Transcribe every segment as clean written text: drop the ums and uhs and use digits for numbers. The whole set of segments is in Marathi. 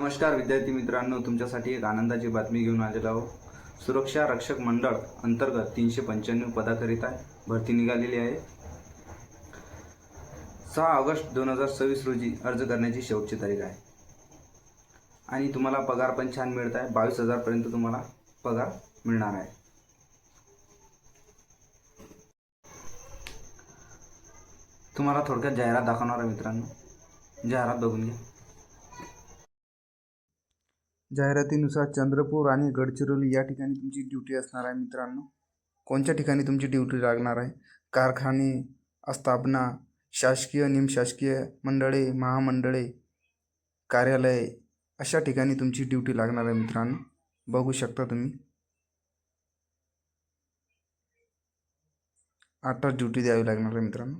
नमस्कार विद्यार्थी मित्रांनो, तुमच्यासाठी एक आनंदाची बातमी घेऊन आलेलो आहोत. सुरक्षा रक्षक मंडळ अंतर्गत 395 पदाकरिता भरती निघालेली आहे. 6 ऑगस्ट 2026 रोजी अर्ज करण्याची शेवटची तारीख आहे आणि तुम्हाला पगार पण छान मिळत आहे. 22,000 पर्यंत तुम्हाला पगार मिळणार आहे. तुम्हाला थोडक्यात जाहिरात दाखवणार आहे मित्रांनो. जाहिरात बघून घ्या. जाहिरातीनुसार चंद्रपूर आणि गडचिरोली या ठिकाणी तुमची ड्युटी असणार आहे मित्रांनो. कोणत्या ठिकाणी तुमची ड्युटी लागणार आहे? कारखाने, आस्थापना, शासकीय निमशासकीय मंडळे, महामंडळे, कार्यालय अशा ठिकाणी तुमची ड्युटी लागणार आहे मित्रांनो. बघू शकता तुम्ही. 8 तास ड्युटी द्यावी लागणार आहे मित्रांनो.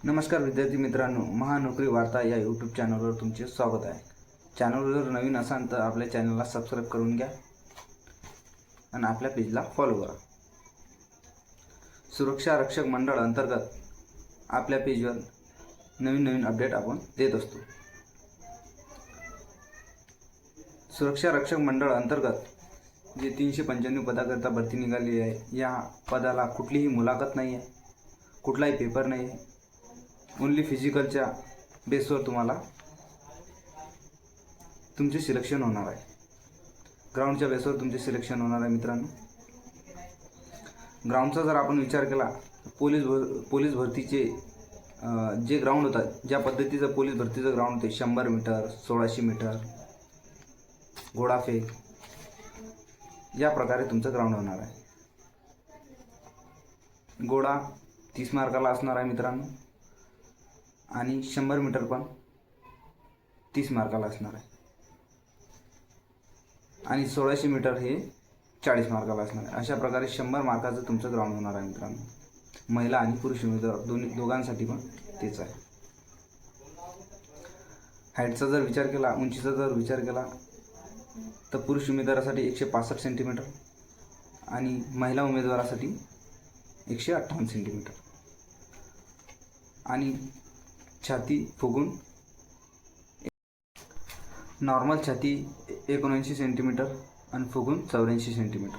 नमस्कार विद्यार्थी मित्रांनो, महानोकरी वार्ता या यूट्यूब चॅनलवर तुमचे स्वागत आहे. चॅनलवर जर नवीन असाल तर आपल्या चॅनलला सबस्क्राईब करून घ्या आणि आपल्या पेजला फॉलो करा. सुरक्षा रक्षक मंडळ अंतर्गत आपल्या पेजवर नवीन अपडेट आपण देत असतो. सुरक्षा रक्षक मंडळ अंतर्गत जे 395 पदाकरिता भरती निघाली आहे, या पदाला कुठलीही मुलाखत नाही आहे, कुठलाही पेपर नाही आहे. ओन्ली फिजिकलच्या बेसवर तुम्हाला तुमचे सिलेक्शन होणार आहे. ग्राउंडच्या बेसवर तुमचे सिलेक्शन होणार आहे मित्रांनो. ग्राउंडचा जर आपण विचार केला, पोलीस भरतीचे जे ग्राउंड होतात, ज्या पद्धतीचं पोलीस भरतीचं ग्राउंड होते, 100 मीटर, 1600 मीटर, घोडाफेक, या प्रकारे तुमचं ग्राउंड होणार आहे. घोडा 30 मार्काला असणार आहे मित्रांनो आणि 100 मीटर पण 30 मार्काला असणार आहे आणि 1600 मीटर हे 40 मार्काला असणार आहे. अशा प्रकारे 100 मार्काचं तुमचं ग्राउंड होणार आहे मित्रांनो. महिला आणि पुरुष उमेदवार दोघांसाठी पण तेच आहे. हाईटचा जर विचार केला, उंचीचा जर विचार केला तर पुरुष उमेदवारासाठी 165 सेंटीमीटर आणि महिला उमेदवारासाठी 158 सेंटीमीटर आणि छाती फुगून नॉर्मल छाती 79 सेंटीमीटर आणि फुगून 84 सेंटीमीटर.